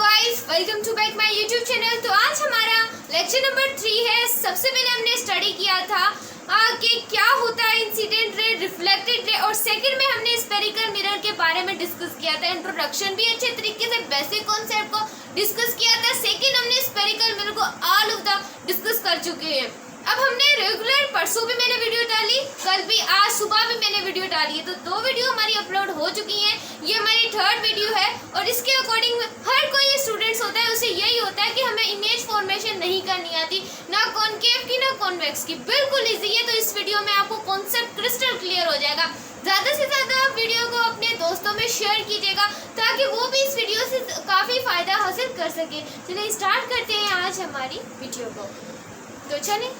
Guys, welcome to back my YouTube channel. तो आज हमारा लेक्चर नंबर 3 है। सबसे पहले हमने स्टडी किया था कि क्या होता है इंसिडेंट रे, रिफ्लेक्टेड रे, और सेकंड में हमने स्फेरिकल मिरर के बारे में डिस्कस किया था। इंट्रोडक्शन भी अच्छे तरीके से बेसिक कॉन्सेप्ट को डिस्कस किया था। सेकंड हमने स्फेरिकल मिरर को ऑल ऑफ द डिस्कस कर चुके हैं। अब हमने रेगुलर, परसों भी मैंने वीडियो डाली, कल भी, आज सुबह भी मैंने वीडियो डाली है, तो 2 वीडियो हमारी अपलोड हो चुकी हैं। ये हमारी 3rd वीडियो है और इसके अकॉर्डिंग हर कोई स्टूडेंट्स होता है, उसे यही होता है कि हमें इमेज फॉर्मेशन नहीं करनी आती, ना कॉनकेव की ना कॉन्वेक्स की। बिल्कुल ईजी है। तो इस वीडियो में आपको कॉन्सेप्ट क्रिस्टल क्लियर हो जाएगा। ज़्यादा से ज़्यादा आप वीडियो को अपने दोस्तों में शेयर कीजिएगा ताकि वो भी इस वीडियो से काफ़ी फ़ायदा हासिल कर सके। चलिए स्टार्ट करते हैं आज हमारी वीडियो को। तो चलिए,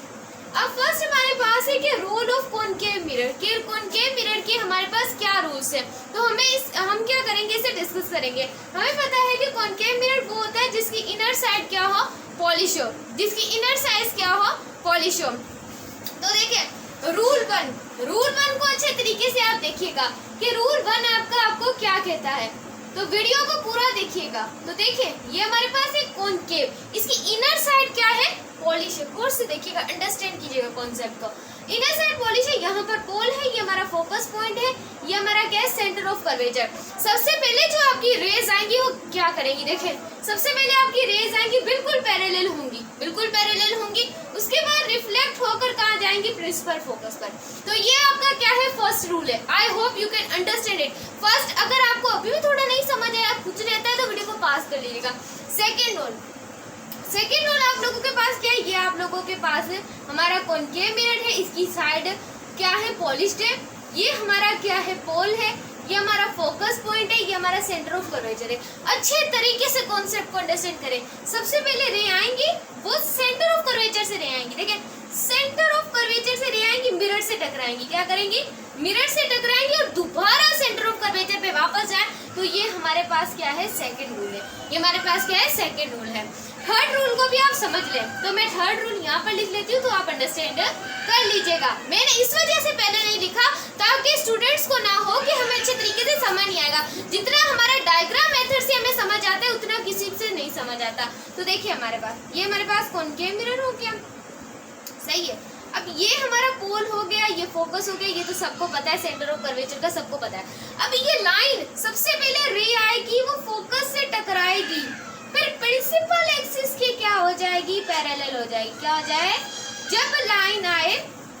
अब फर्स्ट हमारे पास है कि रोल ऑफ कॉनकेव मिरर के, कॉनकेव मिरर के हमारे पास क्या रूल्स है। तो हम क्या करेंगे, इसे डिस्कस करेंगे। हमें पता है कि कॉनकेव मिरर वो होता है जिसकी इनर साइड क्या हो, पॉलिश हो, जिसकी इनर साइड क्या हो, पॉलिश हो। तो देखिए रूल वन को अच्छे तरीके से आप देखिएगा कि रूल 1 आपको क्या कहता है। तो वीडियो को पूरा देखिएगा। तो देखिए ये हमारे पास है कॉनकेव, इसकी इनर साइड क्या है, पॉलिश है। कोर्स से देखिएगा, अंडरस्टैंड कीजिएगा कॉन्सेप्ट को। इनर साइड पॉलिश है, यहाँ पर पोल है, ये हमारा फोकस पॉइंट है, ये हमारा क्या है, सेंटर ऑफ कर्वेचर। सबसे पहले जो आपकी रेज आएंगी वो क्या करेंगी, देखें सबसे पहले आपकी रेज आएंगी बिल्कुल पैरेलल होंगी, बिल्कुल पैरेलल होंगी। उसके बाद रिफ्लेक्ट होकर कहाँ जाएंगी, प्रिंसिपल फोकस पर। तो ये आपका क्या है, फर्स्ट रूल है। आई hope you can understand it. First, अगर आपको अभी भी थोड़ा नहीं समझ आया, कुछ रहता है तो वीडियो को पास कर लीजिएगा। सेकेंड रूल आप लोगों के पास क्या है, ये आप लोगों के पास है हमारा कॉनकेव मिरर है, इसकी साइड क्या है, पॉलिश्ड है। ये हमारा क्या है, पोल है, ये हमारा फोकस पॉइंट है, ये हमारा सेंटर ऑफ कर्वेचर है। अच्छे तरीके से कॉन्सेप्ट को अंडरस्टैंड करें। सबसे पहले रे आएंगी वो सेंटर ऑफ कर्वेचर से रे आएंगी। देखिए सेंटर ऑफ कर्वेचर से रे आएंगी, मिरर से टकराएंगी। क्या करेंगी, मिरर से टकराएंगी और दोबारा सेंटर ऑफ कर्वेचर पे वापस जाए। तो ये हमारे पास क्या है, सेकंड रूल है। ये हमारे पास क्या है, सेकंड रूल है। थर्ड रूल को भी आप समझ लें, तो मैं थर्ड रूल यहाँ पर लिख लेती हूँ, तो आप अंडरस्टैंड कर लीजिएगा। मैंने इस वजह से पहले नहीं लिखा ताकि स्टूडेंट्स को ना हो कि हमें अच्छे तरीके से समझ नहीं आएगा। जितना हमारा डायग्राम मेथड से हमें समझ आता है उतना किसी से नहीं समझ आता। तो देखिए हमारे पास कॉनकेव मिरर हो गया, सही है। अब ये हमारा पोल हो गया, ये फोकस हो गया, ये तो सबको पता है, सेंटर ऑफ कर्वेचर का सबको पता है। अब ये लाइन सबसे पहले रे आएगी, वो फोकस से टकराएगी, फिर प्रिंसिपल एक्सिस की क्या हो जाएगी, पैरेलल हो जाएगी। क्या हो जाए, जब लाइन आए,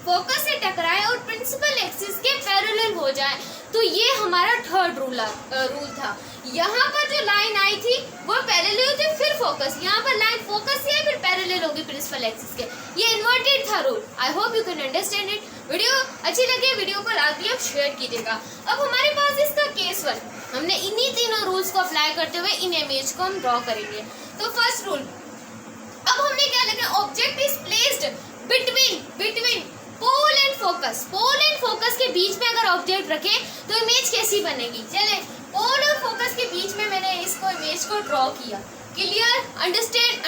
फोकस से टकराए और प्रिंसिपल एक्सिस के पैरेलल हो जाए। तो ये हमारा थर्ड रूल था। यहाँ पर जो लाइन आई थी वो पैरेलल होती, फिर फोकस, यहाँ पर लाइन फोकस से है, फिर पैरेलल होगी प्रिंसिपल एक्सिस के। ये इन्वर्टेड था rule. I hope you can understand it. Video अच्छी लगे, वीडियो को लाइक भी आप शेयर कीजिएगा। अब हमारे पास इसका केस 1, हमने इन्हीं तीनों रूल्स को अप्लाई करते हुए इन इमेज को हम ड्रॉ करेंगे। तो फर्स्ट रूल, अब हमने क्या लिखा, object is placed between pole and focus. Pole and focus के बीच में अगर ऑब्जेक्ट रखे तो इमेज कैसी बनेगी। चले, पोल और फोकस के बीच में मैंने इसको इमेज को ड्रॉ किया। Clear, understand.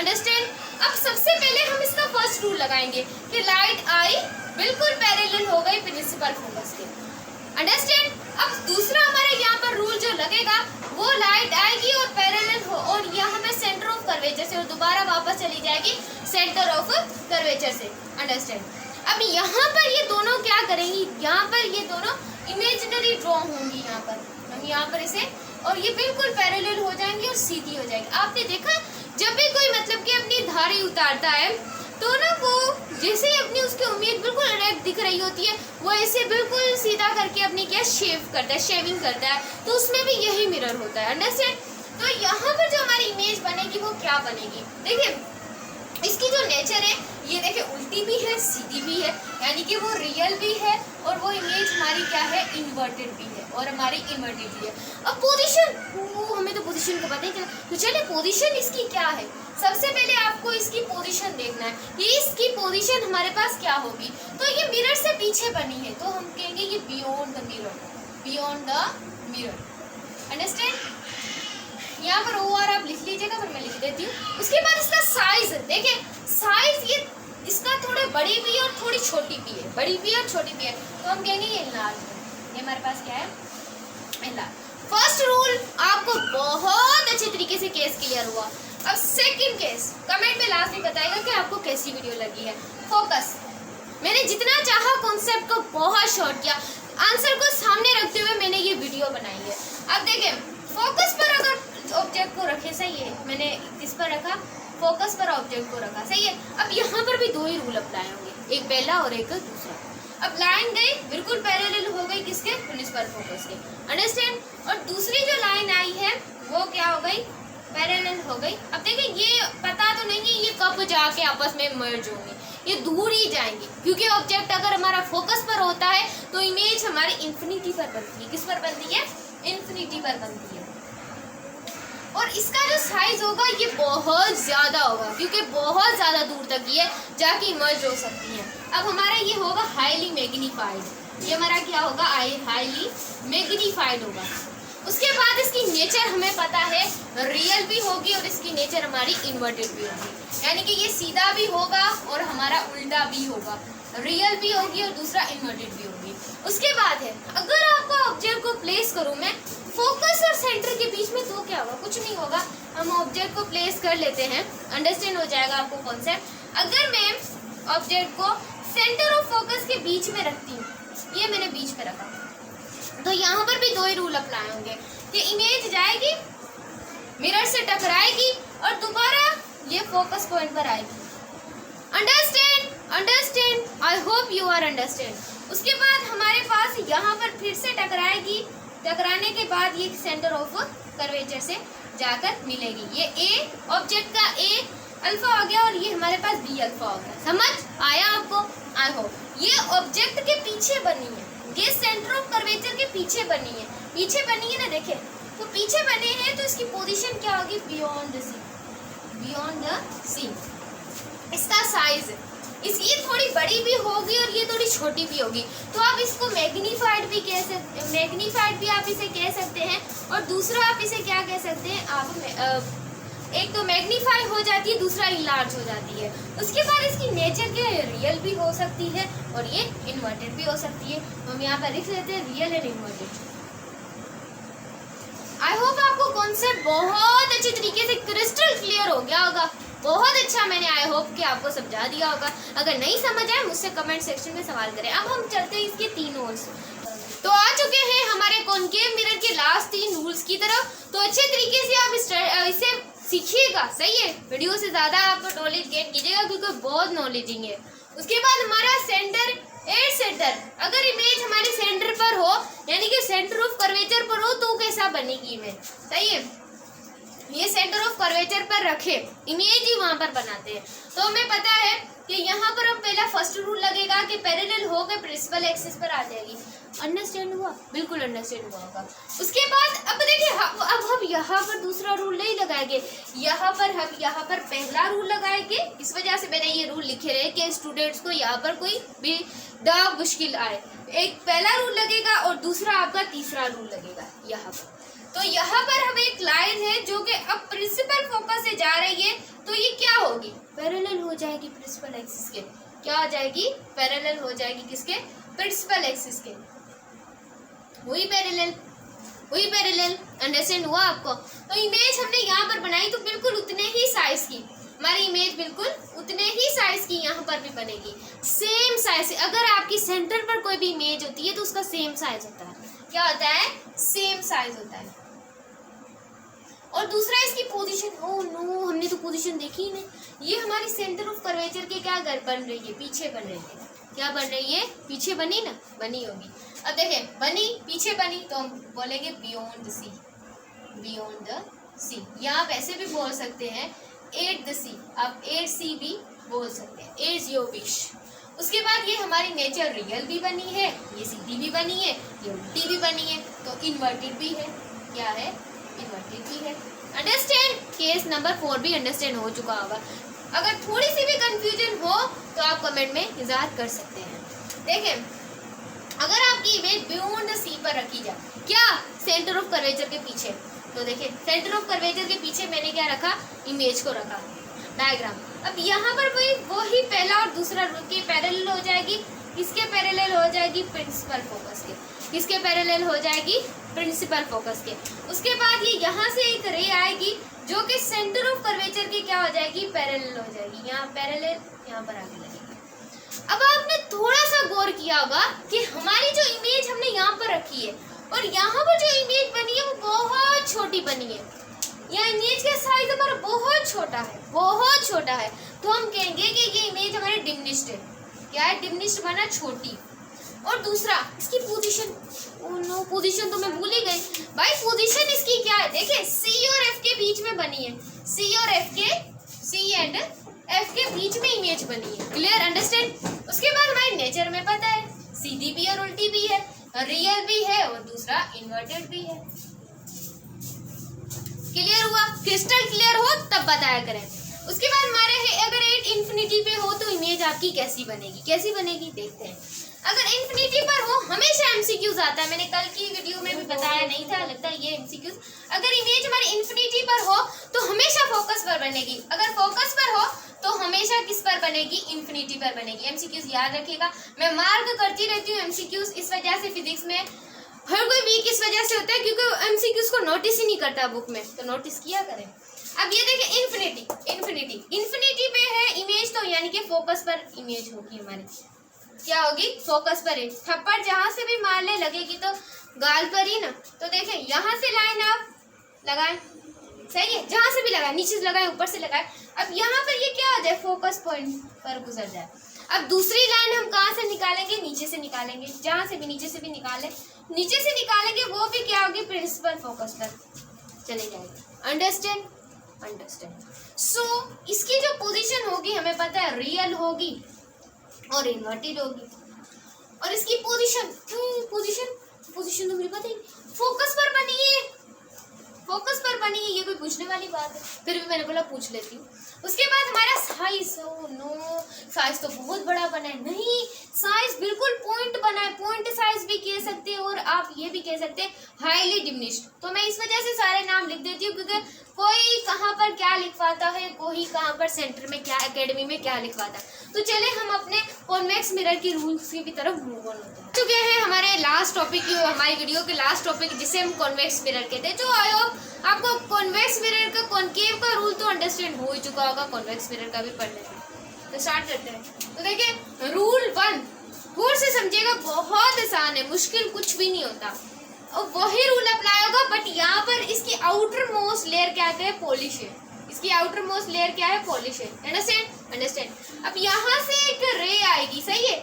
अब सबसे पहले हम इसका फर्स्ट रूल लगाएंगे कि लाइट आई, बिल्कुल पैरेलल हो गई प्रिंसिपल फोकस के। अंडरस्टैंड। अब दूसरा हमारा यहाँ पर रूल जो लगेगा, वो लाइट आएगी और पैरेलल हो, और यहाँ में सेंटर ऑफ कर्वेचर से, और दोबारा वापस चली जाएगी सेंटर ऑफ कर्वेचर से। अंडरस्टैंड। अब यहाँ पर ये दोनों क्या करेंगी, यहाँ पर ये दोनों इमेजिनरी ड्रॉ होंगी। यहाँ पर हम यहाँ पर इसे, और ये बिल्कुल पैरेलल हो जाएंगी और सीधी हो जाएगी। आपने देखा जब भी कोई मतलब कि अपनी धारी उतारता है तो ना वो जैसे ही अपनी उसकी उम्मीद बिल्कुल डायरेक्ट दिख रही होती है, वो ऐसे बिल्कुल सीधा करके अपनी क्या शेव करता है, शेविंग करता है। तो उसमें भी यही मिरर होता है। अंडरस्टैंड। तो यहाँ पर जो हमारी इमेज बनेगी वो क्या बनेगी, देखिए इसकी जो नेचर है, ये देखिए उल्टी भी है, सीधी भी है, यानी कि वो रियल भी है, और वो इमेज हमारी क्या है, इन्वर्टेड भी है, और हमारी इन्वर्टेड भी है। अब पोजीशन, हमें तो पोजीशन को पता ही चला। तो चलिए पोजीशन इसकी क्या है, सबसे पहले आपको इसकी पोजीशन देखना है कि इसकी पोजीशन हमारे पास क्या होगी। तो ये मिरर से पीछे बनी है, तो हम कहेंगे ये बियॉन्ड द मिरर। अंडरस्टैंड। यहाँ पर OR आप लिख लीजिएगा, फिर मैं लिख देती हूँ। उसके बाद इसका साइज, देखिए साइज ये इसका थोड़ा बड़ी भी है और थोड़ी छोटी भी है, बड़ी भी है और छोटी भी है, तो हम कहेंगे ये लार्ज है। ये हमारे पास क्या है, लार्ज। फर्स्ट रूल आपको बहुत अच्छे तरीके से केस क्लियर क्लियर हुआ। अब सेकंड केस, कमेंट में लास्ट में बताइएगा कि आपको कैसी वीडियो लगी है। फोकस, मैंने जितना चाहा कॉन्सेप्ट को बहुत शॉर्ट किया, आंसर को सामने रखते हुए मैंने ये वीडियो बनाई है। अब देखें, फोकस पर अगर ऑब्जेक्ट को रखे, सही है, मैंने किस पर रखा, फोकस पर ऑब्जेक्ट को रखा, सही है। अब यहाँ पर भी दो ही रूल अप्लाई होंगे, एक पहला और एक दूसरा। अब लाइन गई बिल्कुल पैरेलल हो गई किसके, प्रिंसिपल फोकस के, अंडरस्टैंड। और दूसरी जो लाइन आई है वो क्या हो गई, पैरेलल हो गई। अब देखिए, ये पता तो नहीं है ये कब जाके आपस में मर्ज होंगे, ये दूर ही जाएंगे, क्योंकि ऑब्जेक्ट अगर हमारा फोकस पर होता है तो इमेज हमारी इन्फिनिटी पर बनती है। किस पर बनती है, इन्फिनिटी पर बनती है। और इसका जो साइज होगा ये बहुत ज़्यादा होगा, क्योंकि बहुत ज़्यादा दूर तक ये जाके इमर्ज हो सकती है। अब हमारा ये होगा हाईली मैग्नीफाइड, ये हमारा क्या होगा, हाईली मैग्नीफाइड होगा। उसके बाद इसकी नेचर हमें पता है, रियल भी होगी और इसकी नेचर हमारी इन्वर्टेड भी होगी, यानी कि ये सीधा भी होगा और हमारा उल्टा भी होगा, रियल भी होगी और दूसरा इन्वर्टेड भी होगी। उसके बाद है, अगर आपका ऑब्जेक्ट को प्लेस करूँ मैं फोकस और सेंटर के बीच में, तो क्या होगा, कुछ नहीं होगा। हम ऑब्जेक्ट को प्लेस कर लेते हैं, अंडरस्टैंड हो जाएगा आपको कॉन्सेप्ट। अगर मैं ऑब्जेक्ट को सेंटर और फोकस के बीच में रखती हूँ, ये मैंने बीच में रखा, तो यहाँ पर भी दो ही रूल अप्लाई होंगे कि इमेज जाएगी, मिरर से टकराएगी और दोबारा ये फोकस पॉइंट पर आएगी। Understand, understand, I hope you are understand. उसके बाद हमारे पास यहाँ पर फिर से टकराएगी, टकराने के बाद ये सेंटर ऑफ कर्वेचर से जाकर मिलेगी। ये ए ऑब्जेक्ट का ए अल्फा हो गया और ये हमारे पास बी अल्फा हो गया। समझ आया आपको, आई होप। ये ऑब्जेक्ट के पीछे बनी है, ये सेंटर ऑफ कर्वेचर के पीछे बनी है, पीछे बनी है ना, देखे तो पीछे बने हैं, तो इसकी पोजीशन क्या होगी, beyond the C, beyond the C. इसका साइज, ये थोड़ी बड़ी भी होगी और ये थोड़ी छोटी भी होगी, तो आप इसको मैग्नीफाइड भी कह सकते, मैग्नीफाइड भी आप इसे कह सकते हैं, और दूसरा आप इसे क्या कह सकते हैं, आप एक तो मैग्नीफाई हो जाती है, दूसरा इनलार्ज हो जाती है। उसके बाद इसकी नेचर क्या है, रियल भी हो सकती है और ये इन्वर्टेड भी हो सकती है। हम यहाँ पर लिख लेते हैं real and inverted. I hope आपको कॉन्सेप्ट बहुत अच्छे तरीके से क्रिस्टल क्लियर हो गया होगा, बहुत अच्छा मैंने आई होप कि आपको समझा दिया होगा। अगर नहीं समझ आए मुझसे कमेंट सेक्शन में सवाल करें। अब हम चलते हैं इसके 3 रूल्स। तो आ चुके हैं हमारे कॉनकेव मिरर के लास्ट 3 रूल्स की तरफ। तो अच्छे तरीके से आप इसे सीखिएगा, सही है, वीडियो से ज़्यादा आप नॉलेज गेन कीजिएगा क्योंकि बहुत नॉलेजिंग है। उसके बाद हमारा सेंटर एड सेंटर, अगर इमेज हमारे सेंटर पर हो यानी कि सेंटर ऑफ कर्वेचर पर हो तो कैसा बनेगी इमेज, सही है। ये सेंटर ऑफ कर्वेचर पर रखे इमेज ही वहां पर बनाते हैं, तो हमें पता है कि यहाँ पर हम पहला फर्स्ट रूल लगेगा कि पैरेलल होकर प्रिंसिपल एक्सिस पर आ जाएगी। अंडरस्टैंड हुआ, बिल्कुल अंडरस्टैंड हुआ होगा। उसके बाद अब देखिए, अब हम यहाँ पर दूसरा रूल नहीं लगाएंगे, यहाँ पर हम यहाँ पर पहला रूल लगाएंगे। इस वजह से मैंने ये रूल लिखे रहे कि स्टूडेंट्स को यहाँ पर कोई भी डाउट मुश्किल आए। एक पहला रूल लगेगा और दूसरा आपका तीसरा रूल लगेगा यहाँ पर। तो यहाँ पर हमें एक लाइन है जो कि अब प्रिंसिपल फोकस से जा रही है, तो ये क्या होगी, पैरेलल हो जाएगी प्रिंसिपल एक्सिस के। क्या हो जाएगी, पैरेलल हो जाएगी किसके, प्रिंसिपल एक्सिस के। वही पैरेलल, वही पैरेलल, अंडरस्टैंड हुआ आपको। तो इमेज हमने यहाँ पर बनाई तो बिल्कुल उतने ही साइज की हमारी इमेज, बिल्कुल उतने ही साइज की यहाँ पर भी बनेगी, सेम साइज। अगर आपकी सेंटर पर कोई भी इमेज होती है तो उसका सेम साइज होता है। क्या होता है, सेम साइज होता है। और दूसरा इसकी पोजीशन, ओह नो हमने तो पोजीशन देखी ही नहीं। ये हमारी सेंटर ऑफ कर्वेचर के क्या बन रही है, पीछे बन रही है। क्या बन रही है, पीछे बनी ना, बनी होगी। अब देखें, बनी पीछे बनी तो हम बोलेंगे beyond the C, beyond the C. या आप ऐसे भी बोल सकते हैं एट द सी, आप एट सी भी बोल सकते हैं, एट योर विश। उसके बाद ये हमारी नेचर रियल भी बनी है, ये सीधी भी बनी है, ये उल्टी भी बनी है, तो इन्वर्टेड भी है। क्या है, इन्वर्टेड भी है। अंडरस्टैंड, केस नंबर 4 भी अंडरस्टैंड हो चुका होगा। अगर थोड़ी सी भी कंफ्यूजन हो तो आप कमेंट में इजाहर कर सकते हैं। देखें, अगर आपकी इमेज बियॉन्ड द सी पर रखी जाए, क्या, सेंटर ऑफ कर्वेचर के पीछे, तो देखिए सेंटर ऑफ कर्वेचर के पीछे मैंने क्या रखा, इमेज को रखा, डायग्राम। अब यहाँ पर वही पहला और दूसरा रूल की पैरेलल हो जाएगी। किसके पैरेलल हो जाएगी, प्रिंसिपल फोकस के। किसके पैरेलल हो जाएगी, प्रिंसिपल फोकस के। उसके बाद ये यहाँ से एक रे आएगी जो कि सेंटर ऑफ कर्वेचर की क्या हो जाएगी, पैरेलल हो जाएगी। यहाँ पैरेलल, यहाँ पर आगे लगेगी। अब आपने थोड़ा सा गौर किया होगा कि हमारी जो इमेज हमने यहाँ पर रखी है और यहाँ पर जो इमेज बनी है वो बहुत छोटी बनी है। यहाँ इमेज का साइज हमारा बहुत छोटा है, बहुत छोटा है। तो हम कहेंगे कि ये इमेज हमारी डिमिनिश्ड है। क्या है, डिमिनिश्ड बना छोटी। और दूसरा इसकी पोजीशन, ओह नो पोजीशन तो मैं भूल ही गई भाई। पोजीशन इसकी क्या है, देखिए सी और एफ के बीच में बनी है। सी और एफ के, सी एंड एफ के बीच में इमेज बनी है। Clear, understand. उसके बाद हमारे नेचर में पता है सीधी भी और उल्टी भी है, रियल भी है और दूसरा इन्वर्टेड भी है। क्लियर हुआ, क्रिस्टल क्लियर हो तब बताया करें। उसके बाद हमारे है अगर 8 इन्फिनिटी पे हो तो इमेज आपकी कैसी बनेगी, कैसी बनेगी देखते हैं। अगर इन्फिनिटी पर हो हमेशा एमसीक्यूज आता है, मैंने कल की वीडियो में भी बताया नहीं था, लगता है ये एमसीक्यूज। अगर इमेज हमारी इन्फिनिटी पर हो तो हमेशा फोकस पर बनेगी, अगर फोकस पर हो तो हमेशा किस पर बनेगी, इन्फिनिटी पर बनेगी। एमसीक्यूज याद रखिएगा, मैं मार्क करती रहती हूँ एमसीक्यूज। इस वजह से फिजिक्स में हर कोई वीक इस वजह से होता है क्योंकि एमसीक्यूज को नोटिस ही नहीं करता बुक में, तो नोटिस किया करें। अब ये देखिए इन्फिनिटी, इन्फिनिटी, इन्फिनिटी पे है इमेज तो यानी कि फोकस पर इमेज होगी हमारी, क्या होगी, फोकस पर है। थप्पड़ जहां से भी मारने लगेगी तो गाल पर ही ना। तो देखें यहाँ से लाइन आप लगाएं, सही है, जहां से भी लगाएं, नीचे से लगाएं, ऊपर से लगाएं। अब यहाँ पर ये क्या हो जाए, फोकस पॉइंट पर गुजर जाए। अब दूसरी लाइन हम कहाँ से निकालेंगे, नीचे से निकालेंगे, जहां से भी नीचे से भी निकालें, नीचे से निकालेंगे वो भी क्या होगी, प्रिंसिपल फोकस पर चले जाएगी। Understand, understand. सो इसकी जो पोजीशन होगी हमें पता है रियल होगी और इन्वर्टेड होगी। और इसकी पोजीशन, पोजीशन तो मुझे पता ही, फोकस पर बनी है, फोकस पर बनी है। ये कोई पूछने वाली बात है, फिर भी मैंने बोला पूछ लेती हूँ। उसके बाद हमारा साइज, ओह नो साइज तो बहुत बड़ा बना है, नहीं साइज बिल्कुल पॉइंट बना है, पॉइंट साइज भी कह सकते हैं और आप ये भी कह सकते हैं हाईली डिमिनिश्ड। तो मैं इस वजह से सारे नाम लिख देती हूँ क्योंकि कोई कहाँ पर क्या लिखवाता है, कोई कहाँ पर सेंटर में क्या, एकेडमी में क्या लिखवाता है। तो चले हम अपने कॉन्वेक्स मिरर की रूल्स की तरफ मूव ऑन होते हैं। चुके हैं हमारे लास्ट टॉपिक, हमारी वीडियो के लास्ट टॉपिक जिसे हम कॉन्वेक्स मिरर कहते हैं। जो आयो आपको कॉन्वेक्स मिरर का कॉनकेव का रूल तो अंडरस्टैंड हो ही चुका होगा, कॉन्वेक्स मिरर का भी पढ़ लेते। तो स्टार्ट करते हैं। तो देखिए रूल 1 गौर से समझिएगा, बहुत आसान है, मुश्किल कुछ भी नहीं होता और वही रूल अप्लाई होगा। बट यहाँ पर इसकी आउटर मोस्ट लेयर क्या है, पॉलिश है। इसकी आउटर मोस्ट लेयर क्या है, पॉलिश है। Understand, understand. अब यहाँ से एक रे आएगी, सही है,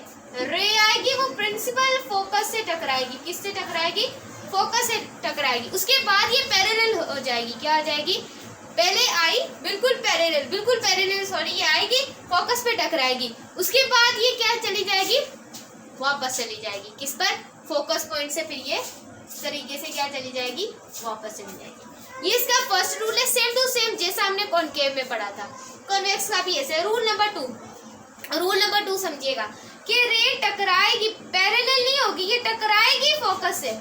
रे आएगी, वो प्रिंसिपल फोकस से टकराएगी। किससे टकराएगी, फोकस से टकराएगी। उसके बाद ये पैरेलल हो जाएगी, क्या हो जाएगी, पहले आई बिल्कुल पैरेलल सॉरी, ये आएगी फोकस पे टकराएगी। उसके बाद ये क्या चली जाएगी, वापस चली जाएगी किस पर, फोकस पॉइंट से। फिर ये इस तरीके से क्या चली जाएगी, वापस चली जाएगी। ये इसका फर्स्ट रूल है, सेम टू सेम जैसा हमने कॉनकेव में पढ़ा था। कॉन्वेक्स का भी ऐसे। रूल नंबर 2 समझिएगा कि रे टकराएगी, पैरेलल नहीं होगी, ये टकराएगी फोकस से,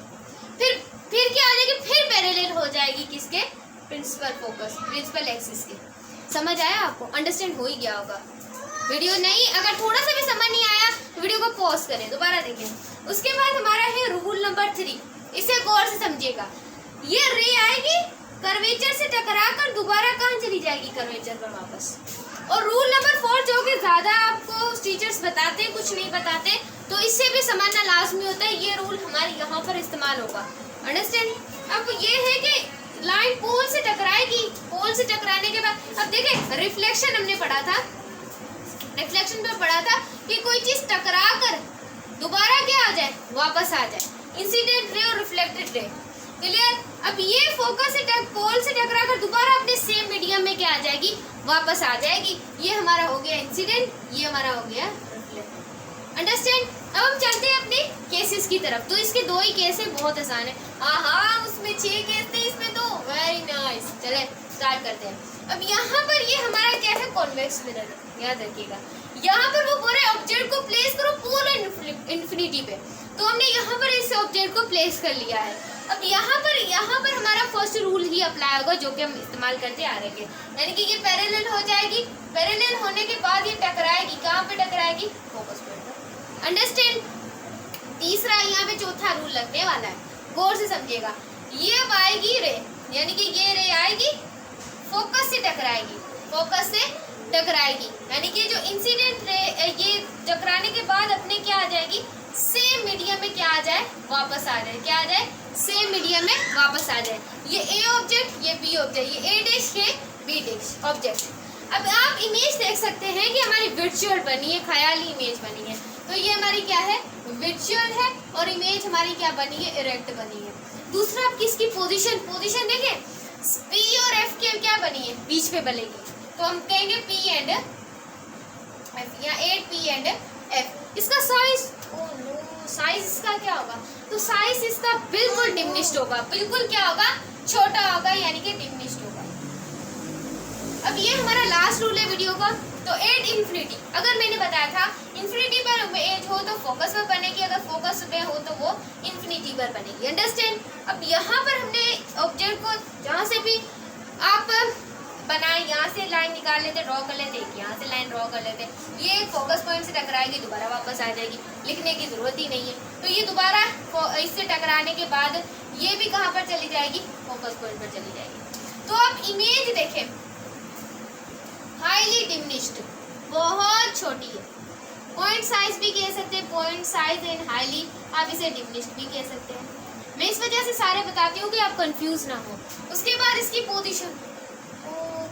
फिर क्या हो जाएगी, फिर पैरेलल हो जाएगी किसके, प्रिंसिपल फोकस, प्रिंसिपल एक्सिस के। समझ आया आपको, अंडरस्टैंड हो ही गया होगा। वीडियो नहीं, अगर थोड़ा सा भी समझ नहीं आया तो वीडियो को पॉज करें, दोबारा देखें। उसके बाद हमारा है रूल नंबर 3, इसे गौर से समझिएगा। ये रे आएगी कर्वेचर से टकराकर दोबारा कहाँ चली जाएगी, कर्वेचर पर वापस। और रूल नंबर 4 जो कि ज्यादा आपको टीचर्स बताते हैं, कुछ नहीं बताते, तो इससे भी समझना लाजमी होता है। ये रूल हमारे यहाँ पर इस्तेमाल होगा, अंडरस्टैंड। अब ये है कि लाइन पोल से टकराएगी, पोल से टकराने के बाद अब देखें रिफ्लेक्शन हमने पढ़ा था, रिफ्लेक्शन में पढ़ा था कि कोई चीज टकरा कर दोबारा क्या आ जाए, वापस आ जाए, इंसिडेंट रे और रिफ्लेक्टेड रे। क्लियर। अब ये फोकस से पोल से टकरा कर दोबारा अपने सेम मीडियम में क्या आ जाएगी, वापस आ जाएगी। ये हमारा हो गया इंसिडेंट, ये हमारा हो गया रिफ्लेक्टेड। अंडरस्टैंड। अब हम चलते हैं अपने केसेस की तरफ। तो इसके 2 ही केस है, बहुत आसान है। हाँ उसमें 6 केस थे, इसमें तो वेरी नाइस। चले स्टार्ट करते हैं। अब यहाँ पर ये हमारा क्या है, कॉन्वेक्स मिरर, याद रखिएगा। यहाँ पर वो बोल रहे ऑब्जेक्ट को प्लेस करो पोल इन्फिनिटी पे, तो हमने यहाँ पर इस ऑब्जेक्ट को प्लेस कर लिया है। अब यहाँ पर हमारा फर्स्ट रूल ही अप्लाई होगा जो कि हम इस्तेमाल करते आ रहे हैं, यानी कि ये पैरेलल हो जाएगी। पैरेलल होने के बाद ये टकराएगी, कहाँ पे टकराएगी, फोकस पॉइंट पर। अंडरस्टैंड। तीसरा यहाँ पे चौथा रूल लगने वाला है। गौर से समझिएगा। ये अब आएगी रे, यानी कि ये रे आएगी, फोकस से टकराएगी, फोकस से टकराएगी, यानी कि जो इंसिडेंट रे ये टकराने के बाद अपने क्या आ जाएगी, सेम मीडियम में क्या आ जाए, वापस आ जाए, क्या आ जाए, सेम मीडियम में वापस आ जाए। ये ए ऑब्जेक्ट, ये बी ऑब्जेक्ट, ये ए डैश, ये बी डैश ऑब्जेक्ट। अब आप इमेज देख सकते हैं कि हमारी वर्चुअल बनी है, ख्याली इमेज बनी है। तो ये हमारी क्या है, वर्चुअल है, और इमेज हमारी क्या बनी है, इरेक्ट बनी है। दूसरा आपकी इसकी पोजीशन, पोजीशन देखें, पी और एफ की क्या बनी है, बीच पे बनेगी, तो हम कहेंगे पी एंड एफ, या 8 पी एंड एफ। इसका साइज, ओह नो, साइज इसका क्या होगा, तो साइज इसका बिल्कुल डिमिनिश्ड होगा, बिल्कुल क्या होगा, छोटा होगा, यानी कि डिमिनिश्ड होगा। अब ये हमारा लास्ट रूल है वीडियो का। तो एट इन्फिनिटी, अगर मैंने बताया था इन्फिनिटी पर एज हो तो फोकस पर बनेगी, अगर फोकस पे हो तो वो इन्फिनिटी पर बनेगी। अंडरस्टैंड। अब यहाँ पर हमने ऑब्जेक्ट को जहाँ से भी आप बनाए, यहाँ से लाइन निकाल लेते, ड्रॉ कर लेते, यहाँ से लाइन ड्रॉ कर लेते, ये फोकस पॉइंट से टकराएगी, दोबारा वापस आ जाएगी, लिखने की जरूरत ही नहीं है। तो ये दोबारा इससे टकराने के बाद ये भी कहाँ पर चली जाएगी, फोकस पॉइंट पर चली जाएगी। तो आप इमेज देखें, हाईली डिमिनिश्ड, बहुत छोटी है। पॉइंट साइज भी कह सकते हैं, पॉइंट साइज एंड हाईली, आप इसे डिमिनिश्ड भी कह सकते हैं। मैं इस वजह से सारे बताती हूँ कि आप कंफ्यूज ना हो। उसके बाद इसकी पोजीशन,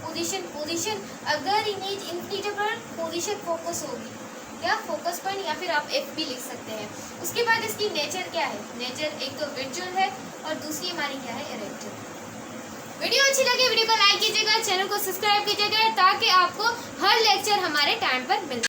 पोजीशन, पोजीशन, अगर इमेज इन्फिनिटी पर पोजीशन फोकस होगी, या फोकस पॉइंट, या फिर आप एफ भी लिख सकते हैं। उसके बाद इसकी नेचर क्या है, नेचर एक तो वर्चुअल है और दूसरी हमारी क्या है, इरेक्ट। वीडियो अच्छी लगे वीडियो को लाइक कीजिएगा, चैनल को सब्सक्राइब कीजिएगा, ताकि आपको हर लेक्चर हमारे टाइम पर मिल